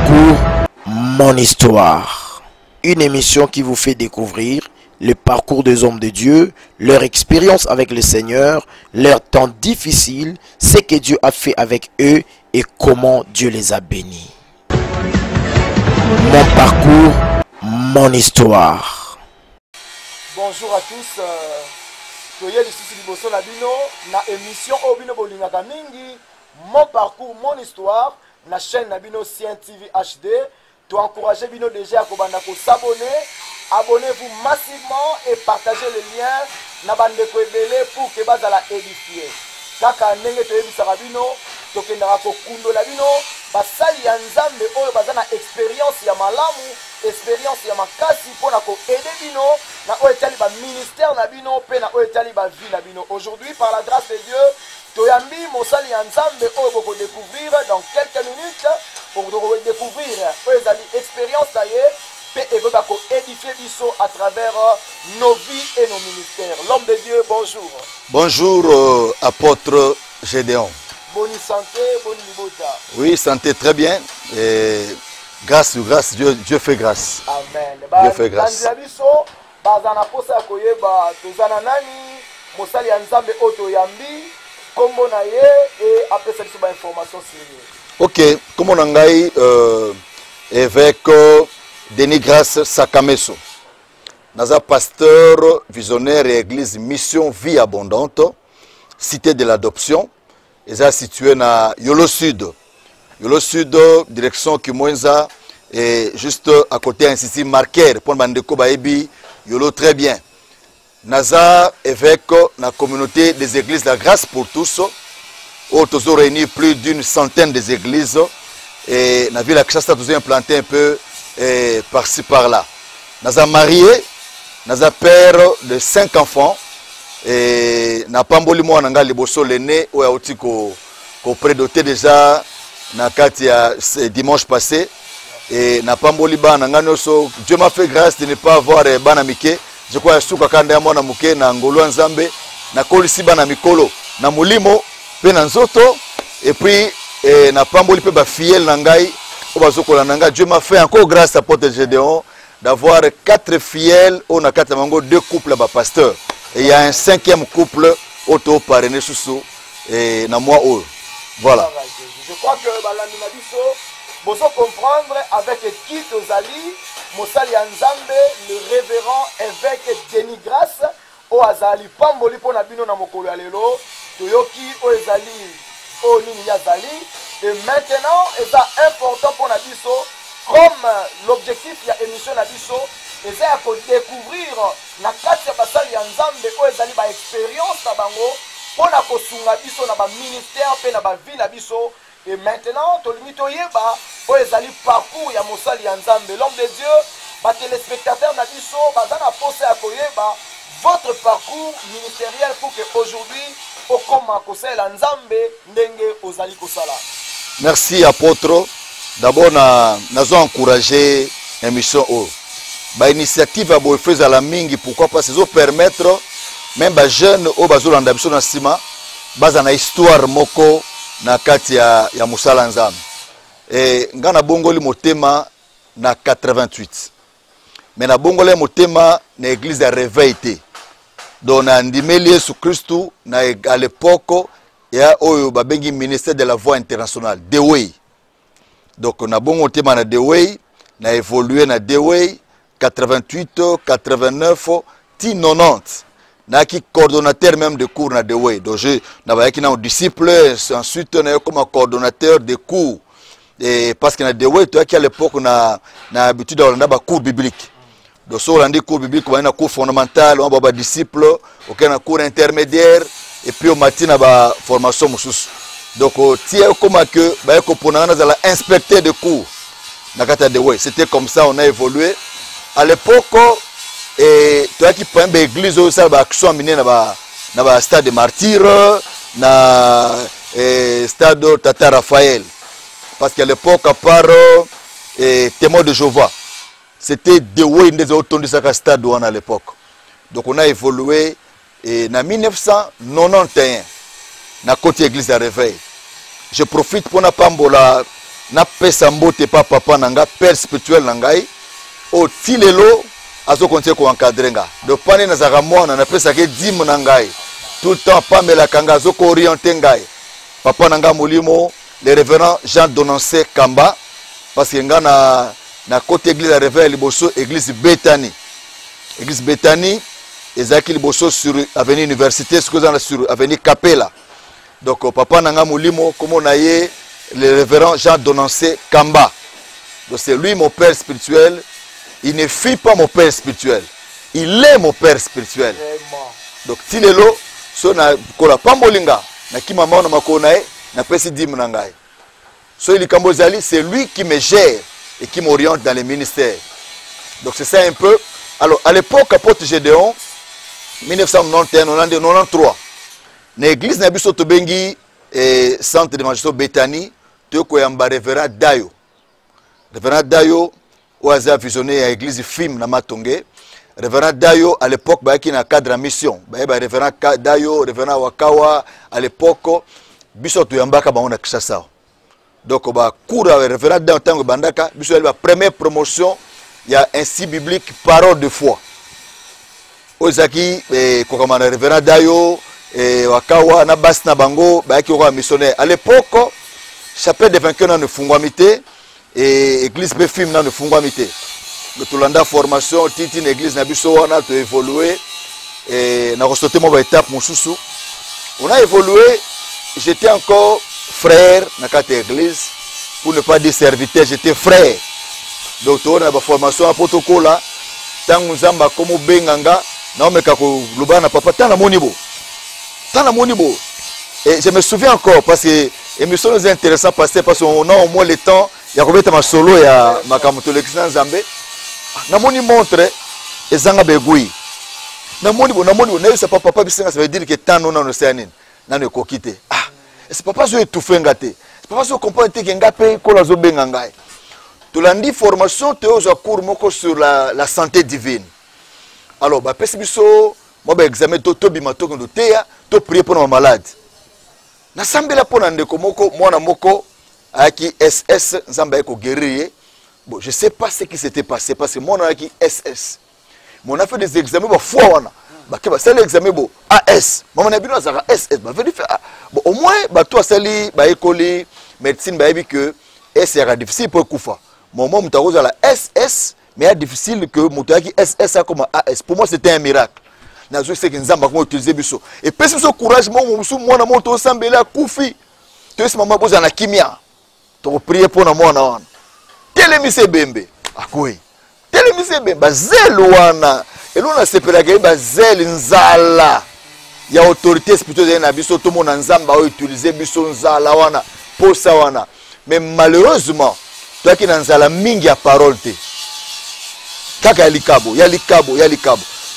parcours, mon histoire. Une émission qui vous fait découvrir le parcours des hommes de Dieu, leur expérience avec le Seigneur, leur temps difficile, ce que Dieu a fait avec eux et comment Dieu les a bénis. Mon parcours, mon histoire. Bonjour à tous. Toye lisusu liboso na bino na émission Obino Bolingaka mingi, mon parcours, mon histoire. Na chaîne na bino Sien TV HD. To encourager bino déjà à kobanda ko s'abonner. Abonnez-vous massivement et partagez le lien na bande ko ebele pour que bazala édifier. Kaka ndenge toyebisaka bino tokendaka kokundola bino basali ya nzambe oyo baza na expérience ya malamu, expérience ya makasi mpona koede bino na oyo etali ba ministère na bino pe na oyo etali ba vie na bino. Aujourd'hui par la grâce de Dieu toyambi mosali ya nzambe oyo boko découvrir dans quelques minutes pour découvrir oyo ezali expérience na ye pe ekoka ko édifier biso à travers nos vies et nos ministères. L'homme de Dieu, bonjour. Bonjour apôtre Gédéon. Bonne santé, bonne libota. Oui, santé très bien. Et grâce, Dieu fait grâce. Amen. Dieu fait grâce. Bazana posa koyeba tozana nani mosali ya nzambe oto yambi kombo na ye et après ça ba information sur lui. OK, comme on ngai évêque Denis Grace Sakameso. Naza pasteur visionnaire et église Mission Vie Abondante, cité de l'adoption. Ils sont situés na Yolo Sud. Yolo Sud, direction Kimwenza, et juste à côté un ici marqueur pour Bandeko Baebi, Yolo très bien. Naza évêque la communauté des églises de la grâce pour tous. Où nous avons réuni plus d'une centaine des églises. Et la ville de Kshasta, nous avons implanté un peu par-ci par-là. Naza marié, naza père de 5 enfants. Et na pamboli mo nanga liboso l'aîné ou auti ko prédoté déjà na katia dimanche passé et na pamboli ba nanga noso Dieu m'a fait grâce de ne pas avoir bana mike je crois suka kanda mwana muke na ngolo nzambe na kolisi bana mikolo na mulimo pe na nzoto et puis na pamboli pe ba fidèle nangai o bazokola nanga. Dieu m'a fait encore grâce à Porte Gédéon d'avoir 4 fidèles on a 4 mango 2 couples ba pasteurs. Et il y a un 5e couple auto-parrainé sous et na moi haut. Voilà. Je crois que balandi na biso bozo comprendre avec qui tozali mosali ya nzambe le révérend évêque Denis Grace o azali pamboli pona bino na mokolo ya lelo toyoki o ezali o nini ya zali et maintenant c'est important pour na biso comme l'objectif ya émission na biso et c'est à découvrir na kati ya basali ya nzambe oyo ezali ba expérience na bango pona kosunga biso na ba ministère pe na ba vie na biso. Et maintenant tolingi toyeba oyo ezali parcours ya mosali ya nzambe l'homme de Dieu ba téléspectateurs na biso baza na posa ya koyeba votre parcours ministériel pour que aujourd'hui okoma kosalela nzambe ndenge ozali kosala. Merci apôtre. D'abord nazo encourager émission o ba initiative à boefez à la mingi pourquoi pas ces permettre même ba jeunes au bazolanda biso na sima baza na histoire moko na kati ya musala nzambe et ngana bongoli motema na 88 mais na bongoli motema na église ya réveil te donc na ndimeli Yesu Kristu na à l'époque ya oyo babengi ministère de la voix internationale The Way. Donc na bongo motema na The Way na évolué na The Way 88, 89, 90. Naki coordonnateur même de cours na The Way. Donc je n'avais qu'un disciple, ensuite on est comme coordonnateur de cours. Et parce que na The Way, toi qui à l'époque on a habitude on a cours biblique. Donc sur on a cours biblique, on a cours fondamental, on a disciple, on a cours intermédiaire et puis au matin on a formation mususu. Donc tiens comme que ba ko pona na za inspecteur de cours na kata The Way. C'était comme ça on a évolué. À l'époque, toi qui prends l'église, ça va action amener na ba stade de martyr, na stade Tata Raphaël. Parce qu'à l'époque, à part témoin de Jéhovah, c'était The Way des autres de ce stade à l'époque. Donc on a évolué et en 1991, na côté église à réveil. Je profite pour na pambola na pesa mbote pa papa nanga père spirituel nangai o tilelo azo continuer ko encadrer nga de pane na zaka mwana na pesa ke dim nangai tout le temps pamela kanga zo ko orienter ngai papa nanga molimo le révérend Jean Donancé Kamba parce que nga na côté église la réveil liboso église Bethany ezaki liboso sur avenue université sur avenue Capella. Donc papa nanga molimo comme on a le révérend Jean Donancé Kamba. Donc c'est lui mon père spirituel. Il ne fuit pas mon père spirituel. Il est mon père spirituel. Donc tilelo so na kola pambolinga na kimama na makonae na pesi dim nangai. So il kambozali c'est lui qui me gère et qui m'oriente dans les ministères. Donc c'est ça un peu. Alors à l'époque apôtre Gédéon 1991-93 na église na biso to bengi centre de magistrat Bethany to ko yamba révérend Dayo. Révérend Dayo oaza visionné à église film na Matonge. Révérend Dayo à l'époque qui na cadre en mission. Révérend Dayo, révérend Wakawa à l'époque biso to yamba ka ba on a Kishasa. Donc ba cours révérend Dayo tango bandaka biso la première promotion il y a ainsi biblique parole de foi. Ozaki kokamana révérend Dayo Wakawa na bas na bango ba ki ko missionnaire. À l'époque chapelle des vainqueurs na fungwamité et église be film na fungwamité. De Tolanda formation titi une église na biso wana to évoluer et na restoté mo ba étape mosusu. On a évolué, j'étais encore frère na carte église pour ne pas dire serviteur, j'étais frère. Donc on a ba formation à protocole là tangu nzamba comme benganga na omeka ko lubana papa tana monibo. Tana monibo. Et je me souviens encore parce que émission nous intéressant parce qu'on a au moins le temps il y a combien de solo ya makamuto l'excellent Nzambe. Namoni montre ezanga begui. Namoni na ça papa bisenga ça veut dire que tant non océanine nano kokite. Ah, c'est papa zo étouffé ngate. C'est papa zo comprendre que ngape ko la zo benga ngai. Tolandi formation théo zo cours moko sur la santé divine. Alors ba pesi biso mo ba examen to bima to ndo teya to prier pour nos malades. Na sambela pona ndeko moko mwana moko aki SS Nzamba eko guérir. Bon, je ne sais pas ce qui s'était passé parce que moi, on a qui SS. Mais on a fait des examens, fois c'est l'examen AS. Moi, on a bien SS. Bon, au moins, toi, c'est l'école médecine, que S sera difficile pour Koufa. Moi, on a la SS, mais c'est difficile que mon SS a comme AS. Pour moi, c'était un miracle. Je sais que nous avons utilisé ça. Et puis, ce courage, moi, je suis Koufi. Tu sais, maman, je suis en kimia. Tu as prié pour moi. Telemise bembe akoi telemise bembe zel wana elona sepelaka ba zel nzala ya autorité spirituelle na biso to mona nzamba o utiliser biso nzala wana posa wana mais malheureusement toi qui na nzala mingi ya parole te kaka ya likabo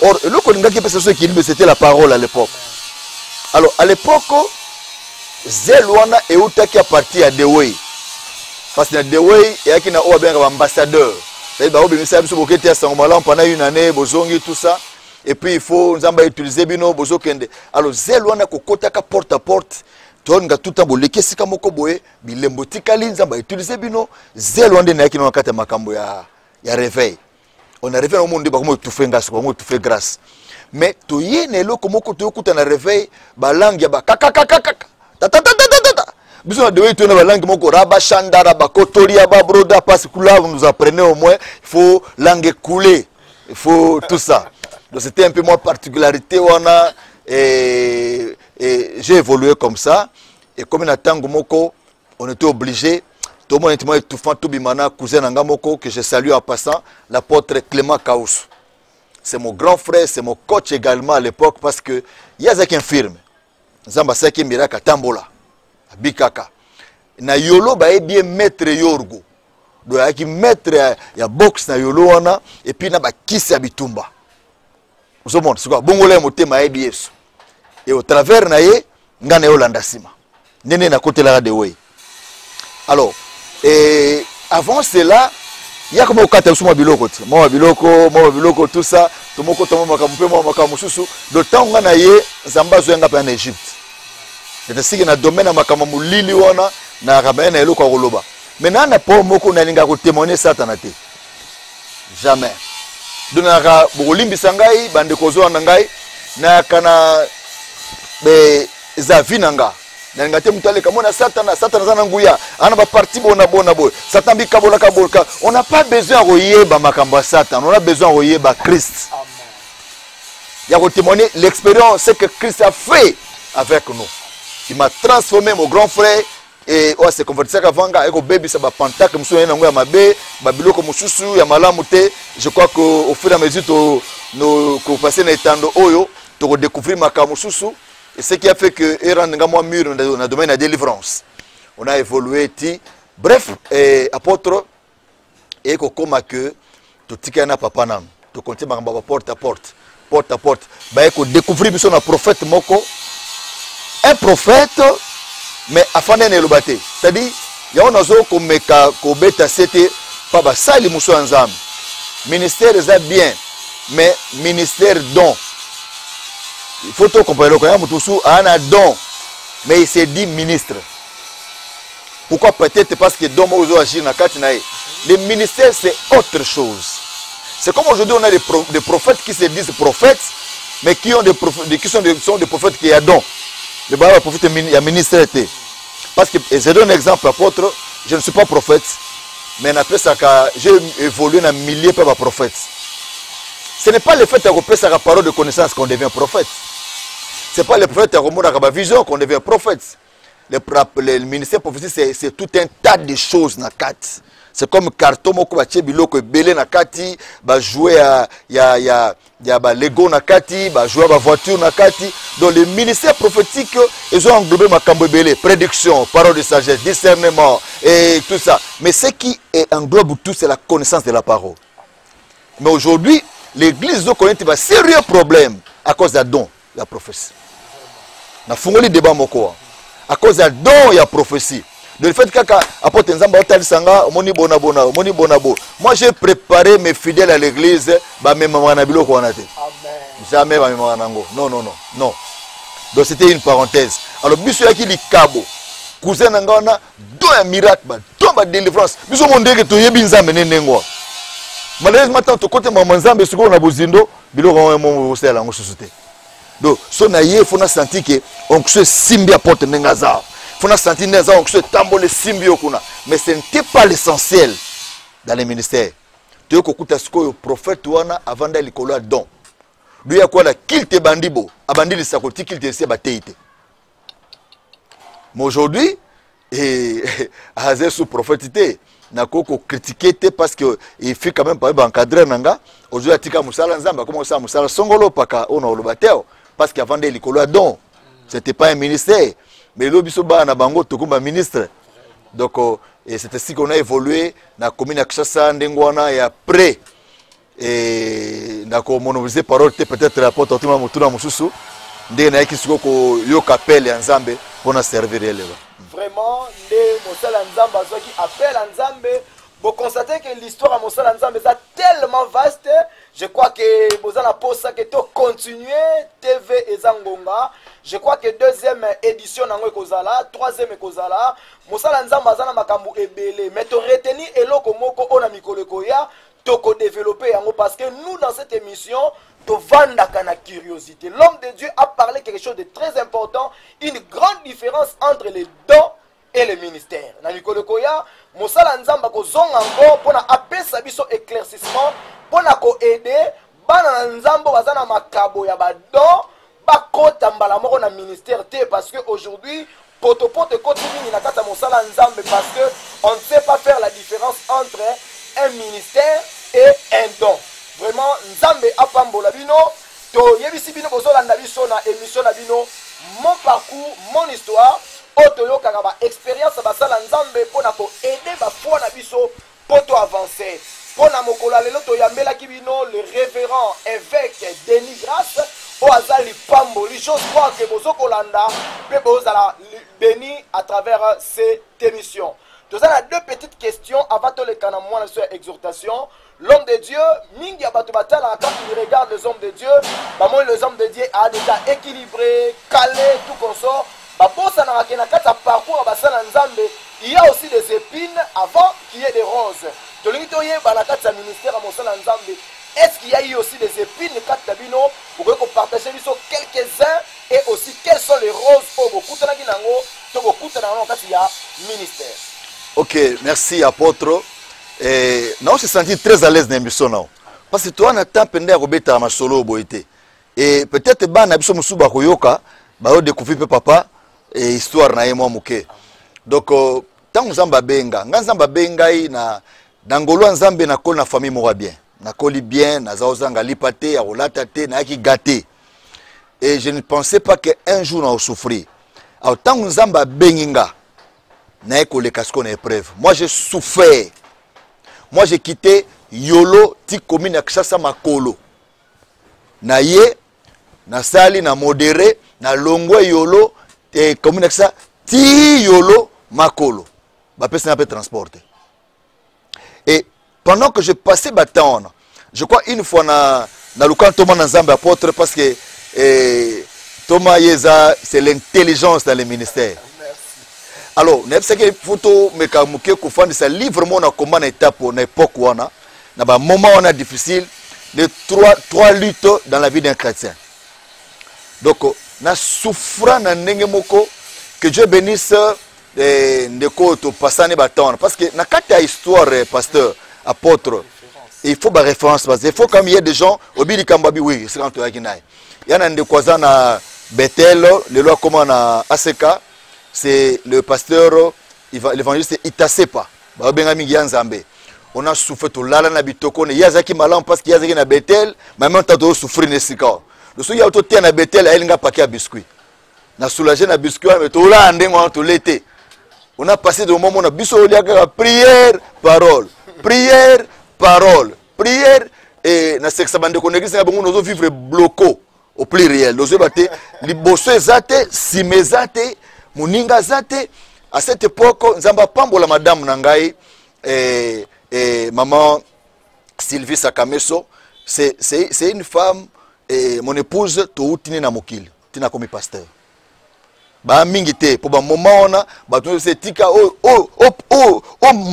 or eloko lingaki pesa so qui c'était la parole à l'époque. Alors à l'époque zel wana eutaki à partir ya Dewey. Parce que Dewey et qui na o bien ambassadeur. C'est ba obimisa biso bokete ya sangomala pendant une année bozongi tout ça et puis il faut nzamba utiliser bino bozokende. Alors zel wana kokota ka porte à porte tonga tout abo lekesika moko boye bilembo tikali nzamba utiliser bino zel wana na ki na kata makambo ya réveil. On a réveil au monde ba comme tout fait grâce, ba tout fait grâce. Mais to yene eloko moko to kuta na réveil ba langue ya ba kakakakaka. Besoin de tourner la langue moko raba chandara ba kotoria ba broda parce que là vous nous apprenez au moins il faut langue couler, il faut tout ça. Donc c'était un peu moins particularité wana et j'ai évolué comme ça et comme na tango moko on était obligé tout le monde était étouffant tout bimana cousin nanga moko que je salue en passant l'apôtre Clément Kaous. C'est mon grand frère, c'est mon coach également à l'époque parce que il y a qui infirme. Nzamba saki miraka tambola. Bikaka na yolo ba bien maître yorgo do yaki maître ya box na yolo wana et puis na ba kisi ya bitumba ozo monde siko bongole motema yesu et au travers na ye ngana yolanda sima nene na côté la de way. Alors et avant cela il y a comme au kata suma biloko biloko tout ça to moko to makamususu do temps ngana ye zamba zo nga pa en Égypte. C'est ainsi que dans le domaine de Makamamulili, na rabena eloko koloba. Maintenant, na po moko na linga ko témoigner Satan te. Jamais. Donc na bolimbi sangai bande kozo na ngai na kana be za vinanga. Na ngate mutale kamona Satan zana nguya ana ba parti bona bo. Satan bi kabola. On n'a pas besoin de yeba makambo Satan, on a besoin de yeba Christ. Amen. Il y a témoigner l'expérience que Christ a fait avec nous. Il m'a transformé mon grand frère et on s'est converti à Vanga et au bébé ça va panta comme ça on a mabé babilo comme chouchou ya malamute. Je crois qu'au fur et à mesure nous passer dans tando oyo to redécouvrir makambo chouchou et ce qui a fait que erand nga moi mur dans le domaine de la délivrance. On a évolué bref apôtre et comme que tout tika na papa nam to compter makambo porte à porte ba eko découvrir biso na prophète moko un prophète mais afane ne lobate c'est-à-dire ya on azo komeka ko beta c'était pa ba sali muso nzambe ministère est bien mais ministère don il faut to comprendre que mutusu ana don mais il s'est dit ministre. Pourquoi? Peut-être parce que don mo zo agir na kati na le ministère c'est autre chose. C'est comme aujourd'hui on a des prophètes qui se disent prophètes mais qui ont sont des prophètes qui ont don. Le prophète il y a ministère. Parce que je donne un exemple apôtre, je ne suis pas prophète mais j'ai évolué dans un milieu de prophètes. Ce n'est pas le fait de faire la parole de connaissance qu'on devient prophète. Ce n'est pas le fait de faire la vision qu'on devient prophète. Le ministère prophétique c'est tout un tas de choses na kati. C'est comme carton moko ba biloko belé na kati, ba jouer ya ba Lego na kati, ba jouer ba voiture na kati. Donc le ministère prophétique ils ont englobé makambo belé, prédiction, parole de sagesse, discernement et tout ça. Mais ce qui englobe tout c'est la connaissance de la parole. Mais aujourd'hui, l'église de Corinthe a un sérieux problème à cause d'un don, la prophétie. Na fungoli débat moko à cause d'un don et la prophétie. De le fait que apôtre Nzamba Otalisanga moni bona. Moi j'ai préparé mes fidèles à l'église ba même na biloko wana te. Amen. Jamais ba même nango. Non. Donc c'était une parenthèse. Alors biso yaki likabo. Cousin ngana do ya miracle ba tomba délivrance. Biso mondeke to yebi Nzambe nenengwa. Malheureusement tant to côté maman Nzambe siko na bozindo biloko mo osela ngo susute. Donc so na ye fona sentir que on se simbi apôtre nengaza. Il faut sentir que ce tambour le symbio kuna, mais ce n'était pas l'essentiel dans les ministères. Tu as écouté ce que le prophète wana avant d'aller coller don. Lui a quoi la kilte bandibo, abandi le sakoti kilte se bateite. Mais aujourd'hui, à sous prophétité, n'a qu'au critiquer parce que il fait quand même pas encadrer nanga. Aujourd'hui à tika musala nzamba comment ça musala songolo paka ono lobateo parce qu'avant d'aller coller don, c'était pas un ministère. Mais l'obisoba na bango tokumba ministre. Donc c'est ainsi qu'on a évolué na commune Akshasa ndengwana et après et na ko monovisé parole peut-être la porte tout mutuna mususu ndé na kisiko ko yo kapelle nzambe pour servir elle. Vraiment ndé mosala nzamba qui appelle nzambe. Vous constatez que l'histoire à Mosala Nzambe est tellement vaste. Je crois que vous allez poser que tu continuer TV et Zangonga. Je crois que deuxième édition nango ekozala, troisième ekozala. Mosala Nzambe azana makambu ebele. Mais tu retenir eloko moko ona mikolo koya, toko développer yango parce que nous dans cette émission tu vandaka na curiosité. L'homme de Dieu a parlé quelque chose de très important, une grande différence entre les dons et le ministère. Na mikolo koya Mosala Nzamba ko zonga ngo pona apesa biso éclaircissement pona ko aider bana Nzambo bazana makabo ya badon bakota mbala moko na ministère te parce que aujourd'hui poto koti mingi na kata Mosala Nzambe parce que on ne sait pas faire la différence entre un ministère et un don. Vraiment Nzambe apambola bino to yebisi bino bozolanda biso na émission na bino mon parcours mon histoire. Otoyo kagaba expérience basala Nzambe pona ko aider ba foi na biso poto avancer pona mokola lelo to yambela kibino le révérend évêque Denis Grasse o azali pamboli chose crois que bozo kolanda pe bozala béni à travers cette émission. Nous avons deux petites questions avant de les canamons sur exhortation. L'homme de Dieu, mingi abatubatala quand il regarde les hommes de Dieu, bah moi les hommes de Dieu a déjà équilibré, calé tout comme ça. Il y a aussi des épines avant na kati ya ministère ya mosala nzambe. Est-ce qu'il y a eu aussi des épines kati na bino pour partager biso quelques-uns et aussi quels sont les roses au bokutana kinango to bokutana na kati ya ministère. OK, merci apôtre. Et non, je me sens très à l'aise dans l'émission là. Parce que toi on attend pende ya kobeta masolo boité. Et peut-être bana biso musuba koyoka ba découvrir papa et histoire na yemo muke. Donc tant nzamba benga, nzamba benga na dangolo nzambe na ko na famille mora bien. Na koli bien, na zaozanga lipate ya rolata te na ki gâté. Et je ne pensais pas que un jour on souffrir. Alors tant nzamba benginga na ko le casco na épreuve. Moi j'ai souffert. Moi j'ai quitté Yolo ti commune ya Kishasa makolo. Na ye na sali na modéré na longwe Yolo et commune ya Kishasa ti Yolo makolo. Ba pesa na pe transporter. Et pendant que je passais bâton, je crois une fois na lukan Thomas Nzambe apôtre parce que Thomas Yeza c'est l'intelligence dans le ministère. Alors, il y a une photo qui est livre mon comment étape na époque wana na ba moment on a difficile de trois luttes dans la vie d'un chrétien. Donc na souffrant na ndenge moko que Dieu bénisse ndeko to passer bâton parce que na kata histoire pasteur apôtre il faut ba référence parce il faut comme il y a des gens obili kambabi oui c'est quand tu as kinaï il y a ndeko za na Bethel le loi comment na ACK. C'est le pasteur, l'évangéliste Itasepa. On a souffert tout là, na bitoko, il y a zaki malam parce qu'il y a zaki na Bethel, mais même temps souffrir ne sika. Le soir il y a autour na Bethel, il y a un paquet à biscuits. Na soulagé na biscuits, mais tout là on tout l'été. On a passé de moment on a biso prière, parole, prière, parole, prière et na sexe bande qu'on église na bongo nous vivre bloco au pluriel. Nous batté liboso ezate, simezate Muninga zate, à cette époque, Nzamba Pambo la madame Nangai et maman Sylvie Sakameso, c'est une femme, et mon épouse, tout tine na mokil, tina comme pasteur. Ba mingite, pour un moment on a, ba tout c'est tika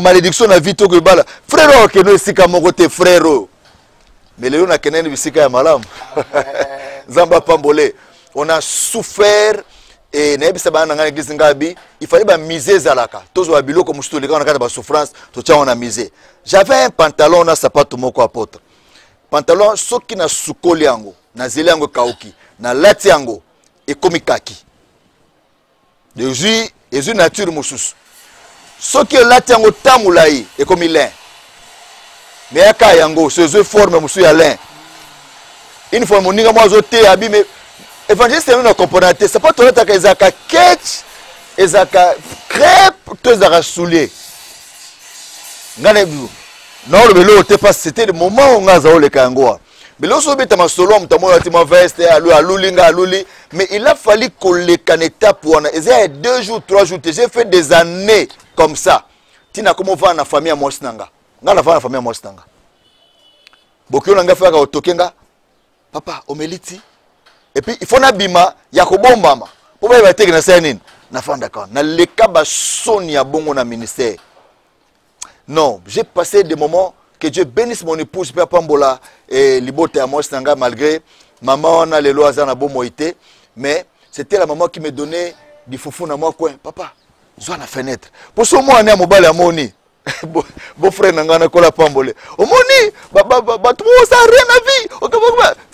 malédiction na vie to que bala. Frère que nous sika mon côté frère. Mais le na kenen bisika ya malam. Nzamba Pambole, on a souffert. Et il fallait miser zalaka. Tous les biloko musto les gars on a souffrance, tout ça on a misé. J'avais un pantalon na sapato moko apôtre. Pantalon soki na sukoli yango, na zeli yango kauki, na lati yango et komi kaki. De jus nature mususu. Soki lati yango tamulai et komi lin. Mais aka yango, ce jeu forme musu ya lin. Une fois moninga moi zoté abime évangéliste c'est un component c'est pas tout que ezaka ketch ezaka crêpe tout ezaka soulier ngane non le vélo était pas c'était le moment où ngaza ole kangoa mais là so beta masolo mtamo ya tima veste alulinga aluli mais il a fallu koleka étape pour ezaya 2 jours 3 jours j'ai fait des années comme ça tina comment va na famille à Mosinanga ngana va na famille à Mosinanga bokyo nga faka otokenga papa omeliti. Et puis il faut nabima ya kobombama. Pour ba teke na sanin na fanda ka. Na leka ba sonia bongo na ministère. Non, j'ai passé des moments que Dieu bénisse mon épouse Père Pambola et libote à moi Sanga malgré maman on a les lois na bomoité, mais c'était la maman qui me donnait du foufou na moi coin. Papa, zoa na fenêtre. Pour ce moment on est mobile à moni. Bon frère nangana kola pambole omoni tout ça rien à vie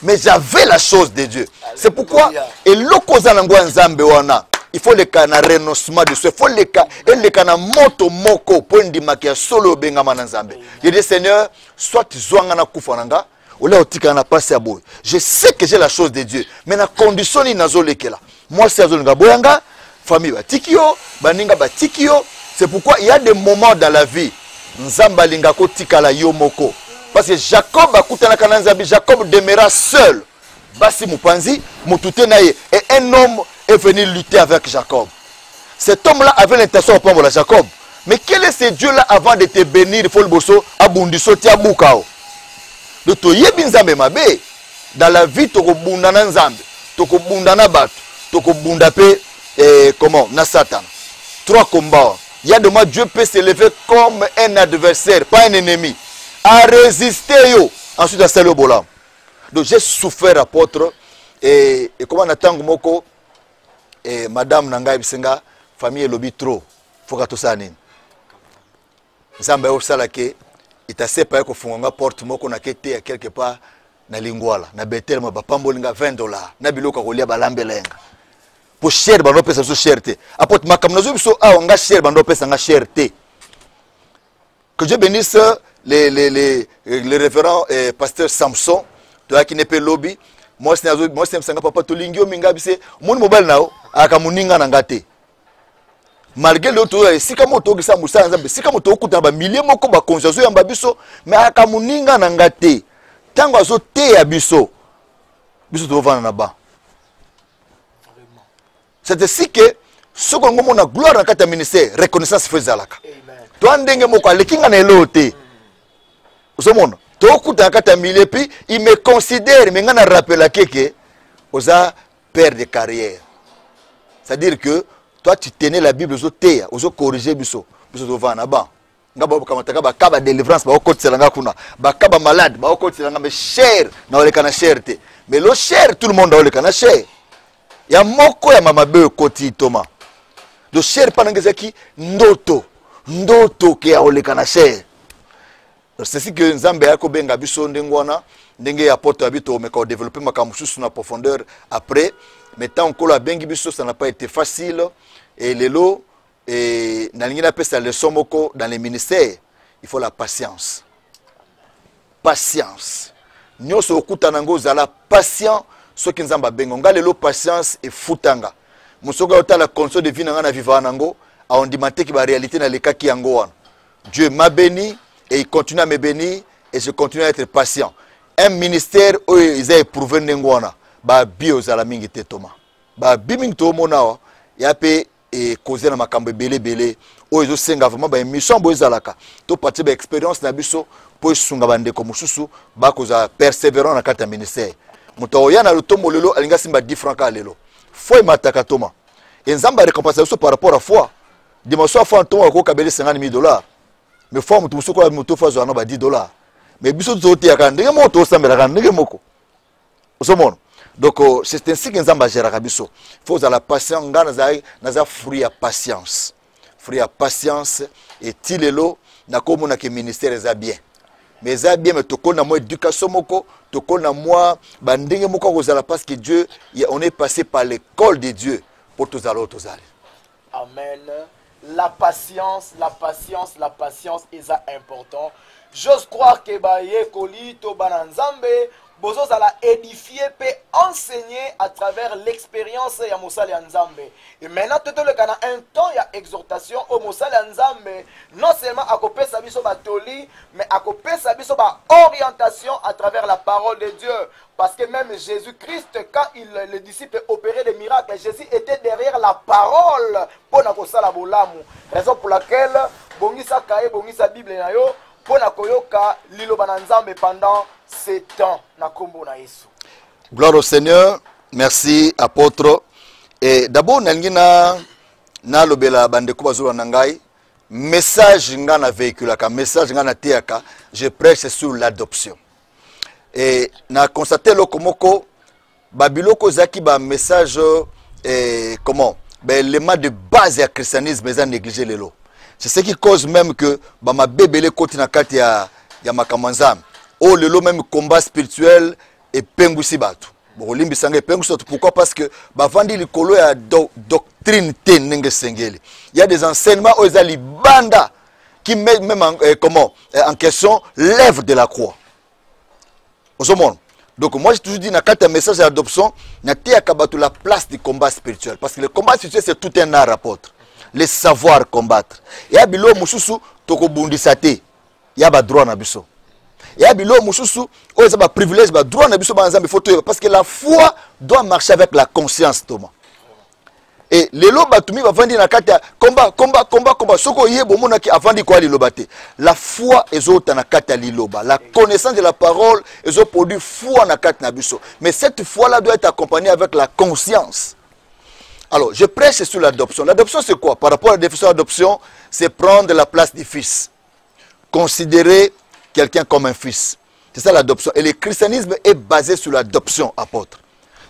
mais j'avais la chose de Dieu. C'est pourquoi et lokoza nangwa nzambe wana il faut le kana renoncement de soi, il faut le kana moto moko pour ndimakia solo benga manzambe. Je dis Seigneur soit zwanga na kufa nanga ola otika na passe à boy. Je sais que j'ai la chose de Dieu mais na condition ni nazolekela moi c'est azolinga boyanga famille batikio baninga batikio. C'est pourquoi il y a des moments dans la vie nzamba linga ko tikala yo moko parce que Jacob akutana kana nzambi Jacob demeura seul basi mupanzi mutute naye et un homme est venu lutter avec Jacob. Cet homme là avait l'intention de prendre la Jacob, mais quel est ce Dieu là avant de te bénir il faut le bosso abundiso ti abukao de to yebi nzambe mabe dans la vie to ko bundana nzambe to ko bundana batu to ko bunda pe comment na Satan 3 combats. Il y a de moi, Dieu peut s'élever comme un adversaire, pas un ennemi. à résister yo ensuite à salut bolam. Donc j'ai souffert apôtre et comment attend moko et madame Nanga Bisenga famille lobby trop faut que tout ça nini Zamba au salake itase pa ko funga porte moko na kete quelque part na lingwala na betel ma bapambolinga $20 na biloko kolia balambelenga pour cher bando pesa so cherté apôtre makam nazo biso nga cher bando pesa nga cherté. Que Dieu bénisse les révérends pasteur Samson toi qui n'est pas lobby moi c'est sanga papa to lingio minga bise mon mobile nao akamuninga na ngate malgré l'autre sika moto ki sa musa nzambe sika moto okuta ba milliers moko ba conscience ya mbabiso mais akamuninga na ngate tango azo te ya biso to vana na ba c'est ainsi que ce qu'on a gloire dans kata ministère reconnaissance faisalaka to ndenge moko alekinga na elote osomona to okuta kata milliers puis il me considère mais ngana rappela keke oza père de carrière, c'est-à-dire que toi tu tenais la Bible aux terres, aux corriger biso devant là-bas. Ngaba kamataka ba kaba délivrance ba okotselanga kuna ba kaba malade ba okotselanga mais cher na ole kana cherté mais lo cher tout le monde ole kana cher ya moko ya mama be koti toma do cher panangezaki ndoto ke ya ole kana cher. C'est ce que Nzambe yako benga biso ndengwana ndenge ya porte habito mais quand développer makamususu na profondeur après mais tant que la bengi biso ça n'a pas été facile et lelo et dans la leçon moko dans les ministères il faut la patience. Patience. Nyoso okuta nango zala patient ce qui nzamba bengo ngalelo patience et futanga. Musoga otala condition de vie na vivre nango a ondimate ki ba réalité na leka ki yango wana. Dieu m'a béni et il continue à me bénir et je continue à être patient. Un ministère où ils ont éprouvé n'engwana ba bio zala mingi te toma. Ba biming to mona ya pe et causer na makambe belé où ils ont senga vraiment ba mission bo zalaka. To parti ba expérience na biso po sunga bande ko mususu ba koza persévérant na kata ministère. Muto ya na lutombo lelo alinga simba 10 francs lelo. Foi mataka toma. Et nzamba récompensation par rapport à foi. Dimanche fois toma ko kabeli $50,000. Mais foi mutu musuko la mutu fa zo na ba $10. Mais biso zote ya kan ndenge moto sambela kan ndenge moko. Osomona. Donc c'est ainsi que nzamba gérera biso. Faut la patience ngana za fruit à patience. Fruit à patience et tilelo na komona ke ministère za bien. Mais ça bien mais tokona moi éducation moko, tokona moi bandenge moko kozala parce que Dieu on est passé par l'école de Dieu pour tous aller. Amen. La patience est important. J'ose croire que baye kolito bananzambe bozo zala édifier pe enseigner à travers l'expérience ya mosali nzambe. Et maintenant tout le kana un temps ya exhortation au mosali nzambe non seulement à kopesa biso batoli mais à kopesa biso ba orientation à travers la parole de Dieu. Parce que même Jésus-Christ, quand les disciples opéraient des miracles, Jésus était derrière la parole pour na kosala bolamu. Raison pour laquelle bongisa kae bongisa Bible na yo pour na koyoka liloba na nzambe pendant ces temps na kombo na Yesu. Gloire au Seigneur. Merci apôtre. Et d'abord na lobela bande ko bazula nangai message ngana véhicule ka message ngana teaka je prêche sur l'adoption. Et na constaté le komoko babiloko zaki ba message comment ben l'élément de base du christianisme mais négligé lelo. C'est ce qui cause même que ba ma bébélé koti na kati ya makamanzam. Oh lelo même combat spirituel et pengusi batu. Bon limbi sanga pengusi batu pourquoi parce que ba vandi likolo ya doctrine te nenge sengeli. Il y a des enseignements aux alibanda qui mettent même en question l'œuvre de la croix. Donc moi j'ai toujours dit dans un message d'adoption, na la place du combat spirituel. Parce que le combat spirituel c'est tout un art apôtre. Le savoir combattre. Il y a bilo mususu toko bundisate. Il y a ba droit na biso. Il y a bilo mususu o za ba privilège ba droit na biso ba nzambe photo parce que la foi doit marcher avec la conscience Thomas. Et les loba tumi va vendre na kata combat soko yebo mona ki avandi kwa lilobate. La foi ezota na kata liloba, la connaissance de la parole ezo produit foi na kata na biso. Mais cette foi là doit être accompagnée avec la conscience. Alors, je prêche sur l'adoption. L'adoption c'est quoi? Par rapport à la définition d'adoption, c'est prendre la place du fils. Considérer quelqu'un comme un fils. C'est ça l'adoption. Et le christianisme est basé sur l'adoption, apôtre.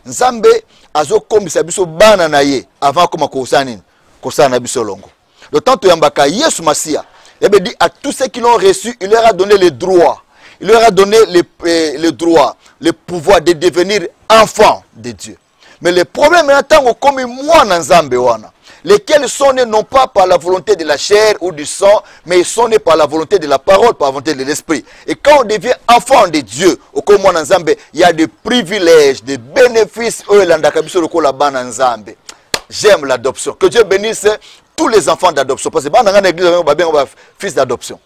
Nzambe azo kombisa biso bana na ye avant koma kosanini kosana biso longo. Le temps yambaka Yesu Masia, il dit à tous ceux qui l'ont reçu, il leur a donné le droit. Il leur a donné le droit, le pouvoir de devenir enfants de Dieu. Mais le problème est tant comme moi dans Nzambe wana, lesquels sont nés non pas par la volonté de la chair ou du sang, mais ils sont nés par la volonté de la parole, par la volonté de l'esprit. Et quand on devient enfant de Dieu, au comme moi dans Nzambe, il y a des privilèges, des bénéfices. J'aime l'adoption. Que Dieu bénisse tous les enfants d'adoption. Parce que dans l'église, on a fils d'adoption.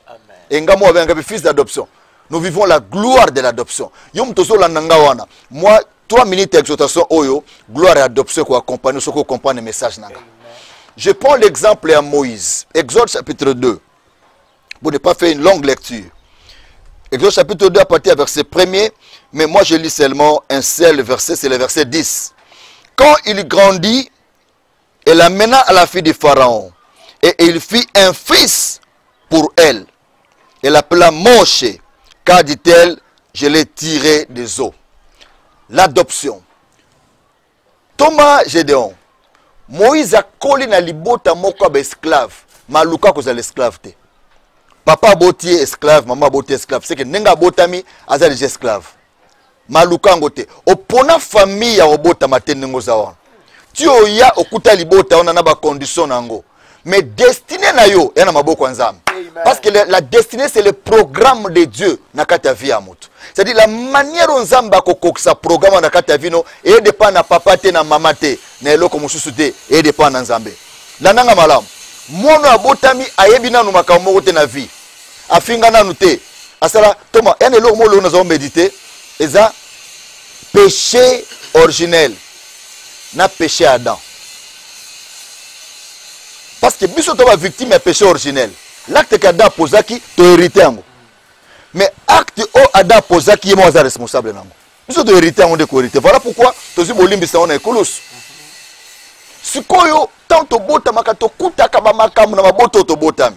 Et on a fils d'adoption. Nous vivons la gloire de l'adoption. Moi, 3 minutes d'exhortation, gloire et adoption qui accompagnent, ce qu'on comprend le message. Je prends l'exemple à Moïse. Exode chapitre 2. Pour ne pas faire une longue lecture. Exode chapitre 2 à partir du verset 1er. Mais moi je lis seulement un seul verset, c'est le verset 10. Quand il grandit, il amena à la fille de Pharaon. Et il fit un fils pour elle. Elle l'appela Moshe. Car dit-elle, je l'ai tiré des eaux. L'adoption. Thomas Gédéon. Moïse a collé na libota moko ba esclave. Maluka ko za l'esclave te. Papa botier esclave, maman botier esclave. C'est que nenga botami aza les esclave. Maluka ngote. Opona famille ya obota matene ngo za wana. Ti oya okuta libota ona na ba condition nango. Mais destinée na yo yana maboko nzambe. Parce que la destinée c'est le programme de Dieu na kati ya vie ya moto. C'est-à-dire la manière dont Nzamba kokokisa programme na kati ya vino et dépend na papa te na mama te na eloko mosusu te et dépend na Nzambe. La nanga malamu. Mono abotami ayebi nanu makambo moko te na vie. Afinga nanu te. Asala toma ene eloko mo lo na zo méditer eza péché originel na péché Adam. Parce que biso to ba victime ya péché originel. L'acte qu'Adam posaki to hérité yango. Mais acte o Adam posaki yemo za responsable nango. Biso to hérité yango de ko hérité. Voilà pourquoi tozi bolimbisa on ekolosu. Sikoyo tanto bota makato kutaka ba makamu na maboto to botami.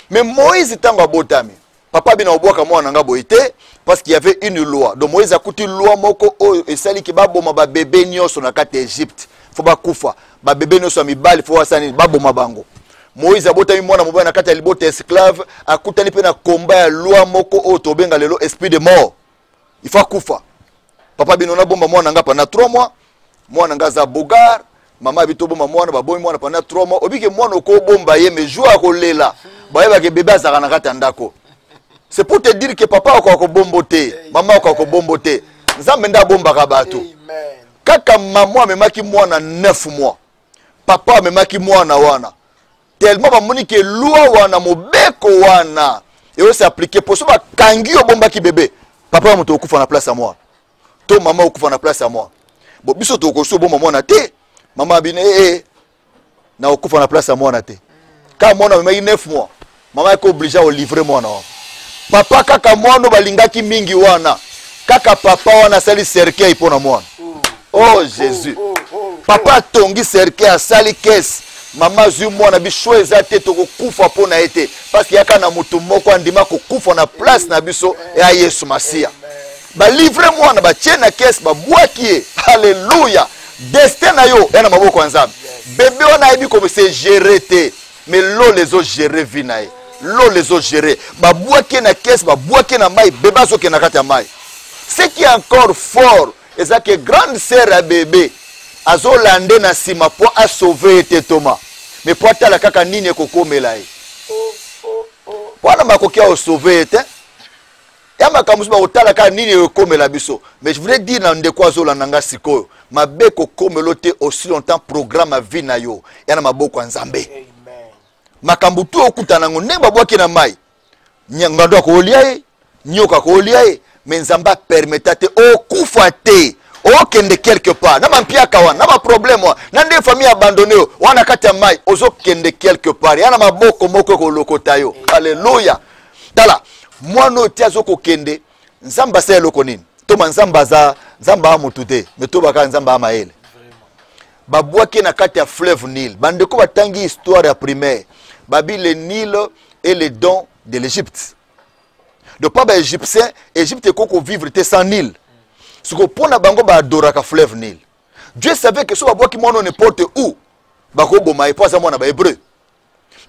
Mais Moïse tango botami. Papa bina obwaka mwana nga boité parce qu'il y avait une loi. Donc Moïse a coutu loi moko o esali ki ba boma ba bébé nyoso na kati Égypte. Faut ba kufa. Ba bébé nyoso mibali faut wasani ba boma bango. Moïse a botami mwana mobali na kati ya libota esclave akutani pe na komba ya loi moko o tobenga lelo esprit de mort. Il faut kufa. Papa bino na bomba mwana nga pendant 3 mois. Mwana nga za bogar, mama bito bomba mwana ba boyi mwana pendant 3 mois. Obike mwana ko bomba ye me joa ko lela. Ba yeba ke bébé azaka na kati ndako. C'est pour te dire que papa ko bomboté, maman ko bomboté. Nzambe nda bomba ka bato. Kaka maman memaki mwana 9 mois. Papa memaki mwana wana. Tellement bamoni ke loi wana mobeko wana et on s'est appliqué pour ça kangi obomba ki bébé papa moto okufa na place à moi to maman okufa na place à moi bo biso to ko so bomba mwana te maman bine na okufa na place à moi na te ka mwana me 9 mois maman est obligé à livrer mwana papa kaka mwana balingaki mingi wana kaka papa wana sali cercueil pona mwana oh Jésus papa tongi cercueil sali caisse. Maman zui mwana biso ezate to kokufa pona ete parce qu'il y a kana mutu moko andima kokufa na place na biso ya Yesu Masia. Ba livre mwana ba tiena caisse ba bwaki. Alléluia. Destin na yo yana maboko nzambe. Bébé wana ebi comme c'est géré te mais lo les autres gérer vinae. Lo les autres gérer. Ba bwaki na caisse ba bwaki na mai bébé zo ke na kati ya mai. Ce qui est encore fort est que grande sœur à bébé azo lande na sima po a sauver te Thomas mais po atala kaka nini ekokomela e wana makokia o sauver te ya makamusu ba otala kaka nini ekokomela biso mais je voudrais dire na ndeko azo landa nga sikoyo mabeko komelo te aussi longtemps programme vie na yo yana maboko nzambe amen makambu tu okutana ngo ne babwaki na mai nyangando ko liaye nyoka ko liaye mais nzamba permettate okufa te okende quelque part na mampia kawana na ba problème na nde famille abandonné wana kati ya mai ozokende quelque part yana maboko moko ko lokota yo alléluia tala mwana oti azoko kende nzamba sa eloko nini to nzamba za nzamba amutu te mais to baka nzamba amaele babwaki na kati ya fleuve Nil bandeko batangi histoire ya primaire babi le Nil et les dons de l'Égypte. de pas ba égyptien Égypte koko vivre te sans Nil ce que pona bango ba adoraka fleuve Nil. Dieu savait que so ba boki mono n'importe où ba ko bomaye pas mona ba hébreu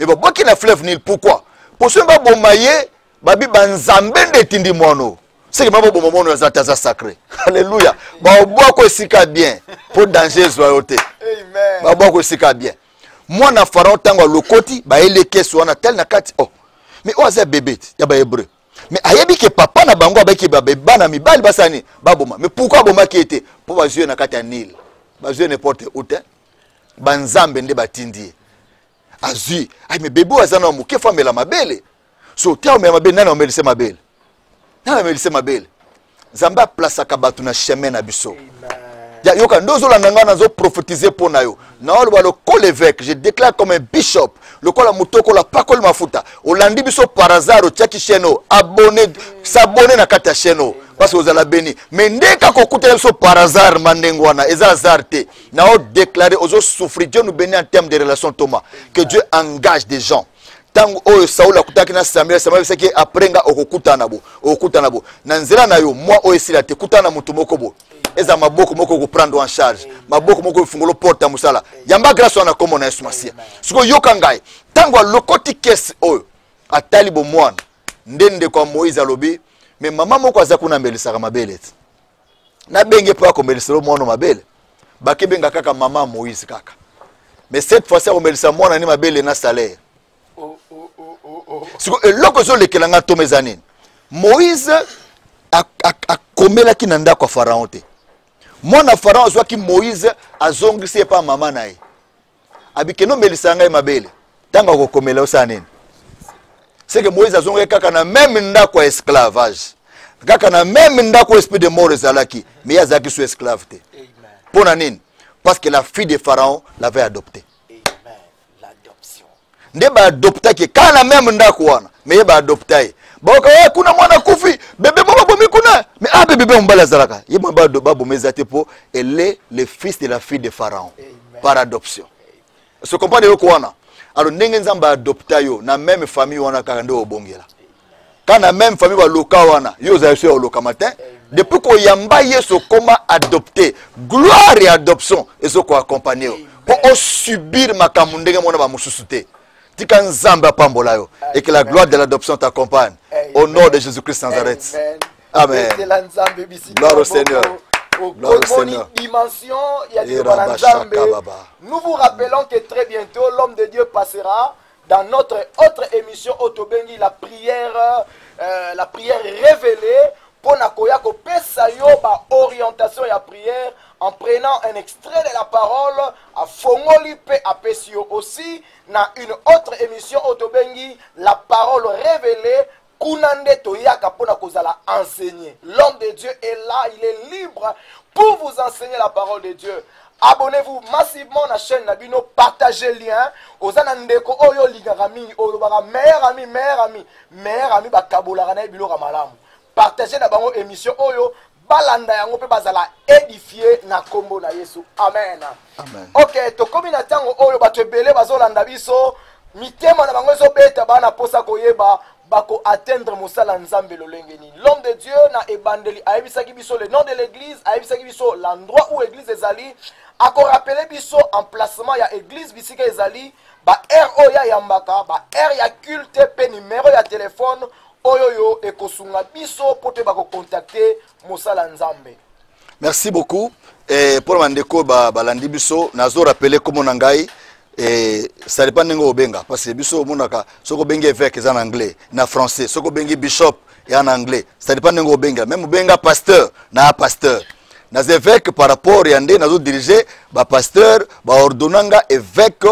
mais ba boki na fleuve Nil. Pourquoi? Pour ce ba bomaye ba bi banzambe ndetindi mono c'est que ma bo mono za taza sacré. Alléluia. Ba boko sika bien pour danger loyauté. Amen. Ba boko sika bien. Moi na pharaon tango lokoti ba eleke so na tel na kati oh mais oza bébé ya ba hébreu mais ayebi ke papa na bango ba ke ba bana mibali basani ba boma mais pourquoi boma ki était pour ba jouer na kati ya Nil ba jouer n'importe où te banzambe nde batindi azui ay mais bébé azana mo ke famela mabele so tia me mabele nana omelise mabele nana omelise mabele zamba place ka batu na chemin na biso. Ya yoka ndozo la nanga nazo prophétiser pour na yo. Na le col évêque, je déclare comme un bishop, le col mutoko la pakol mafuta. Olandi biso par hasard au tchaki cheno, abonné, s'abonner na kata cheno parce que vous allez béni. Mais ndeka ko kuta biso par hasard mandengwana, eza hasard te. Na o déclarer ozo souffrir Dieu nous bénit en termes de relations Thomas, que Dieu engage des gens. Tango oyo Saul akutaki na Samuel seki aprenga okukutana bo na nzela na yo moi oyo sila te kutana mutu moko bo eza maboko moko ko prendre en charge maboko moko fungolo porta musala yamba grâce wana komo na Yesu Masia siko yoka ngai tango lokoti kesi oyo atali bo mwana ndende kwa Moïse alobi mais mama moko aza kuna mbelisa mabele na benge pa ko mbelisa mwana mabele bakebenga kaka mama Moïse kaka mais cette fois-ci ko mbelisa mwana ni mabele na salaire. Moïse a komela ki nanda kwa Pharaon te. Mwana Pharaon azwa ki Moïse azongisi pa mama nae. Abikeno melisanga mabele. Tanga ko komela osanene. C'est que Moïse azonga kaka na même nda kwa esclavage. Kaka na même nda kwa esprit de mort ezalaki, mais yazaki sous esclave te. Pour nini? Parce que la fille de Pharaon l'avait adopté. Nde ba adopta ki kana même ndako wana mais ba adopta ye boka kuna mwana kufi bébé mama bomi kuna mais ah bébé mbala zalaka ye mba ba bomeza te po elle est le fils de la fille de Pharaon. Amen. Par adoption. Se comprendre yo wana alors ndenge nzamba adopta yo na même famille wana kaka ndo obongela kana même famille ba loka wana yo za yo loka matin. Amen. Depuis ko yamba yeso comment adopter gloire et adoption ezo ko accompagner pour subir makambo ndenge mona ba mususuté. Et que la gloire de l'adoption t'accompagne. Au nom de Jésus-Christ Nazareth. Amen. Gloire au Seigneur. Gloire au Seigneur. Nous vous rappelons que très bientôt l'homme de Dieu passera dans notre autre émission Otobengi, la prière révélée pour nakoya ko pesa yo ba orientation ya prière en prenant un extrait de la parole à Fongoli pe à Pesio aussi dans une autre émission Otobengi la parole révélée kunande toyaka pona kozala enseigner. L'homme de Dieu est là, il est libre pour vous enseigner la parole de Dieu. Abonnez-vous massivement à la chaîne Nabino, partagez le lien. Ozana ndeko oyo ligarami, olobara meilleur ami ba kabola na bilo ramalamu. Partagez la bango émission oyo balanda yango pe bazala édifier na kombo na Yesu. Amen. Amen. OK, to komi na tango oyo bato ebele bazolanda biso mitema na bango ezobeta bana posa koyeba bako atteindre mosala nzambe lolenge nini. L'homme de Dieu na ebandeli ayebisaki biso le nom de l'église, ayebisaki biso l'endroit où l'église ezali, ako rappeler biso emplacement ya église bisika ezali, ba RO ya yambaka, ba R ya culte pe numéro ya téléphone oyoyo ekosunga biso pote bako contacter mosala nzambe. Merci beaucoup. Et pour mandeko balandi biso nazo rappeler comme nangai et ça dépend de obenga parce que biso monaka soko bengi évêque en anglais na français soko bengi bishop et en anglais ça dépend de obenga même obenga pasteur na pasteur na évêque par rapport yande nazo diriger ba pasteur ba ordonanga évêque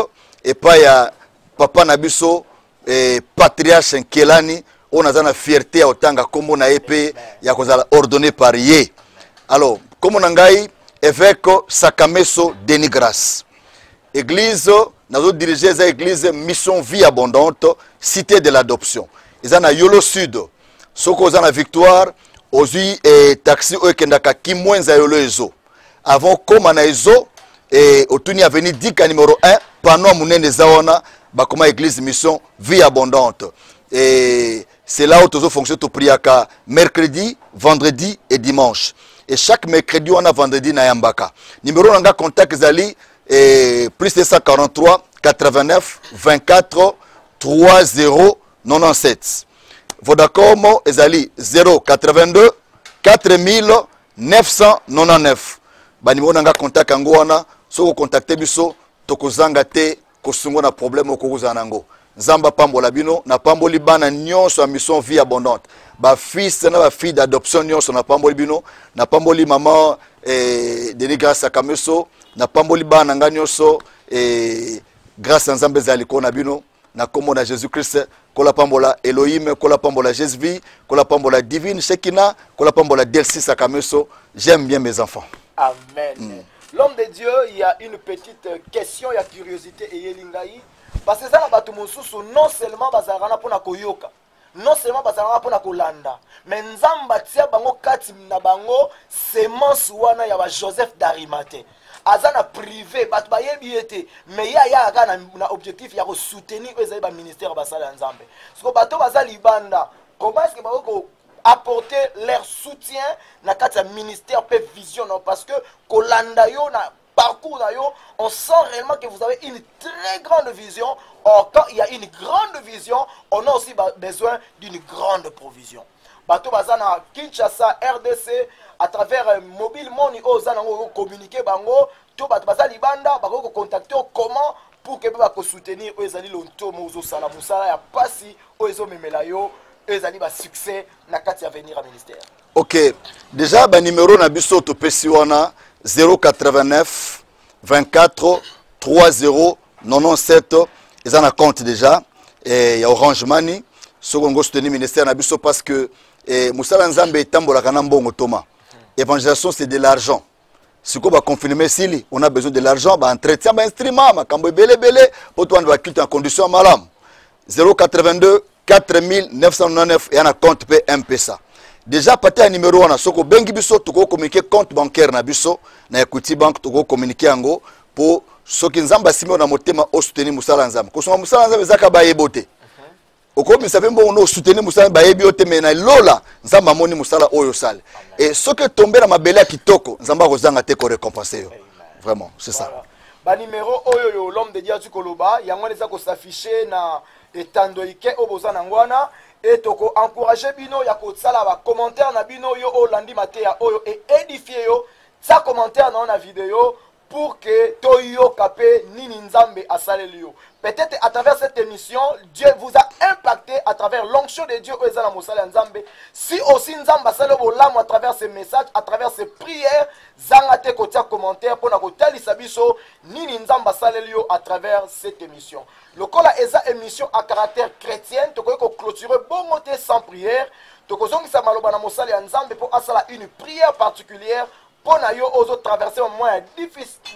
et pas ya papa na biso et patriarche Nkelani on a la fierté autant comme on a épée ya kozala ordonné par ye. Alors comme on ngai évêque Sakameso Denis Grace. Église, nous dirigeons l'église Mission Vie Abondante, Cité de l'Adoption. Ils sont à Yolo Sud. Ceux qui sont à Victoire, aujourd'hui, taxi Oekendaka Kimwenza Yolo Ezo. Avant, comme on a Ezo, et au Tuni Avenue Dika numéro 1, pendant Mounene Zawana, Bakoma Église Mission Vie Abondante. Et c'est là où tu fonctionnes tu priaka mercredi, vendredi et dimanche. Et chaque mercredi on a vendredi na yambaka. Numéro nanga contact zali plus 243 89 24 3097. Vodacom ezali 082 4999. Ba numéro nanga contact yango wana soko contacter biso tokozanga te kosungo na problème okokuza nango. Zamba pambola bino na pamboli bana nyonso a mission vie abondante. Ba fils na ba fille d'adoption nyonso na pamboli bino na pamboli maman Denis grâce à Kameso na pamboli bana nga nyonso grâce à Nzambe zali kona bino na kombo na Jésus Christ kola pambola Elohim kola pambola Jésus kola pambola divine Shekina kola pambola Delcis à Kameso. J'aime bien mes enfants. Amen. L'homme de Dieu, il y a une petite question, il y a curiosité et yelingai. Parce que ça, non seulement bazarana pour na koyoka, non seulement bazarana pour na kolanda, mais nzamba tia bango kati na bango semence wana ya ba Joseph d'Arimathée. Azana privé, bat bayebi ete, mais ya na objectif ya ko soutenir ezali ba ministère basala nzambe. Parce que bato bazali banda, comment est-ce que bako apporter leur soutien na kati ya ministère pe vision non parce que kolanda yo na parcours d'ailleurs, on sent réellement que vous avez une très grande vision. Or, quand il y a une grande vision, on a aussi besoin d'une grande provision. Bato bazana Kinshasa, RDC, à travers Mobile Money, ozana communiquer bango, to bato bazali banda, bako contacter comment pour que ba ko soutenir ezali lonto mozo sala musala ya pasi ozo memela yo ezali ba succès na kati ya venir à ministère. OK, déjà ba numéro na biso to pesi wana 089 24 30 97. Ils ont un compte déjà. Et il y a Orange Money. Ce qu'on a soutenu le ministère na biso parce que Moussala Nzambe tambola kanambongo Thomas. Évangélisation c'est de l'argent. Ce qu'on va confirmer si on a besoin de l'argent, bah entretien, bah instrument, bah kambo belé pour toi on va quitter en condition malam. 082 4999 et on a compte MPSA. Déjà parti à numéro 1 soko bengi biso to communiquer compte bancaire na biso na Equity Bank to communiquer ngo pour soki nzamba simo na motema o soutenir musala nzamba ko soma musala nzamba zaka ba yebote oko mi sabe mbo no soutenir musala ba yebi ote mena lola nzamba moni musala oyo sale et soki tomber na mabele kitoko nzamba ko zanga te ko récompenser yo vraiment c'est ça ba numéro oyo yo l'homme de Dieu tu koloba yango leza ko s'afficher na etando ike oboza na ngwana et toko encourager bino ya ko sala ba commentaire na bino yo olandi matea oyo et édifier yo sa commentaire na vidéo pour que Toyo Kapé Nini Nzambe asalelio. Peut-être à travers cette émission, Dieu vous a impacté à travers l'onction de Dieu Ezana Moussala Nzambe. Si aussi Nzamba asalebo lamo à travers ces messages, à travers ces prières, zangate kotia commentaire pour na kotali sabiso Nini Nzamba asalelio à travers cette émission. Le kola eza émission à caractère chrétien, toko ko clôturer bon moté sans prière, toko zongisa maloba na Moussala Nzambe pour asala une prière particulière. Pour yo ozo traverser un moment de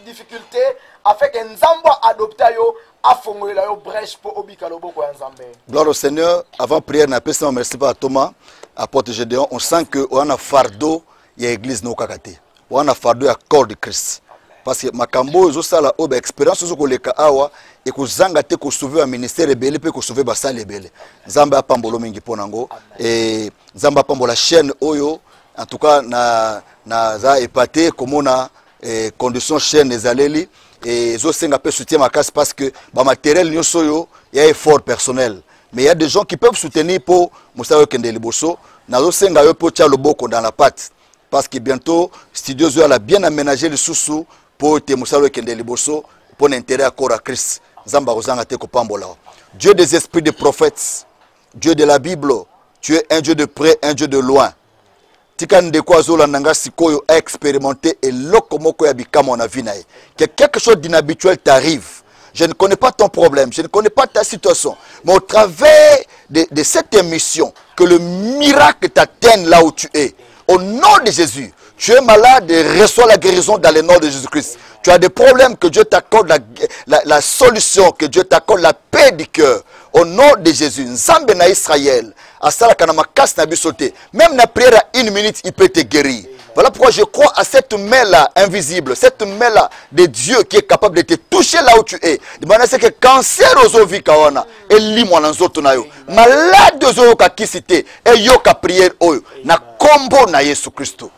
difficulté afin que Nzambo adopte yo afongola yo brèche pour obika loboko ya Nzambe. Gloire au Seigneur. Avant prière na pesa merci pas à Thomas apôtre Gédéon, on sent que on a fardeau ya église no kakate. On a fardeau ya corps de Christ. Parce que makambo zo sala oba expérience zo koleka awa et ko zanga te ko sauver un ministère rebelle pe ko sauver basale rebelle. Nzamba apambolo mingi ponango et Nzamba apambola chaîne oyo. En tout cas, na za épaté comme on a conditions chaîne les alléli et zo senga peut soutenir ma casse parce que ba matériel nyoso yo il y a effort personnel mais il y a des gens qui peuvent soutenir pour Moussa Kende Liboso na zo senga yo pour tia loboko dans la pâte parce que bientôt studio zo a bien aménagé le sous pour te Moussa Kende Liboso pour l'intérêt à corps à Christ Zamba ozanga te ko pambola. Dieu des esprits des prophètes, Dieu de la Bible, tu es un Dieu de près, un Dieu de loin. Tikan de quoi zola nanga sikoyo a expérimenté et lokomoko ya bikamo na vie nae. Que quelque chose d'inhabituel t'arrive. Je ne connais pas ton problème, je ne connais pas ta situation. Mais au travers de cette émission, que le miracle t'atteigne là où tu es. Au nom de Jésus, tu es malade et reçois la guérison dans le nom de Jésus-Christ. Tu as des problèmes, que Dieu t'accorde la solution, que Dieu t'accorde la paix du cœur. Au nom de Jésus, Nzambe na Israël, asala kana makas na bisote. Même na prière à 1 minute, il peut te guérir. Voilà pourquoi je crois à cette main-là invisible, cette main-là de Dieu qui est capable de te toucher là où tu es. De manière que cancer aux ovi kawana, et limon en zoto na yo, malade aux oyo ka kisite, et yo ka prière oyo, na combo na Yesu Christo.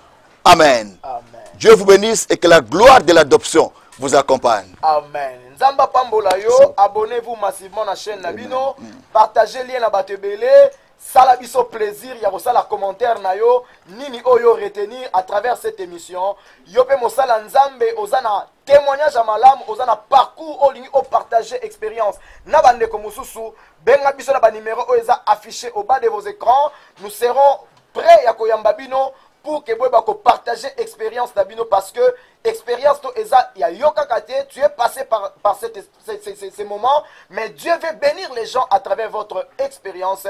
Amen. Amen. Dieu vous bénisse et que la gloire de l'adoption vous accompagne. Amen. Nzamba pambola yo, abonnez-vous massivement à la chaîne Nabino, partagez le lien na batebele, sala biso plaisir, ya la commentaire na yo, nini oyo retenir à travers cette émission. Yo pe mosala nzambe, ozana témoignage à malam, ozana parcours, olingi o partager expérience. Na bande komususu, benga biso na ba numéro oza affiché au bas de vos écrans. Nous serons prêts à koyamba bino pour que vous partager expérience d'abino parce que expérience to eza ya yoka kate, tu es passé par ces moments, mais Dieu veut bénir les gens à travers votre expérience.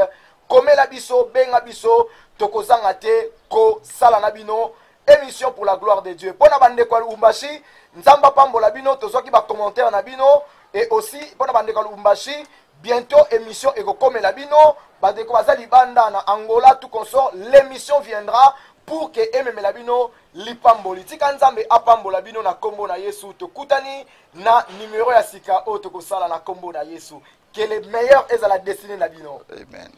Comme la biso, benga biso, tokozanga te ko sala nabino, émission pour la gloire de Dieu. Pona bande kwa Lumbashi, nzamba pambola bino, tozoki ba commentaire nabino et aussi pona bande kwa Lumbashi, bientôt émission eko comme la bino, bande kwa bazali banda na Angola tout consort, l'émission viendra pour que Ememe Labino lipamboli tika nzambe apambola bino na kombo na Yesu tokutani na numéro ya sika o tokosala na kombo na Yesu que le meilleur est à la destinée na bino. Amen.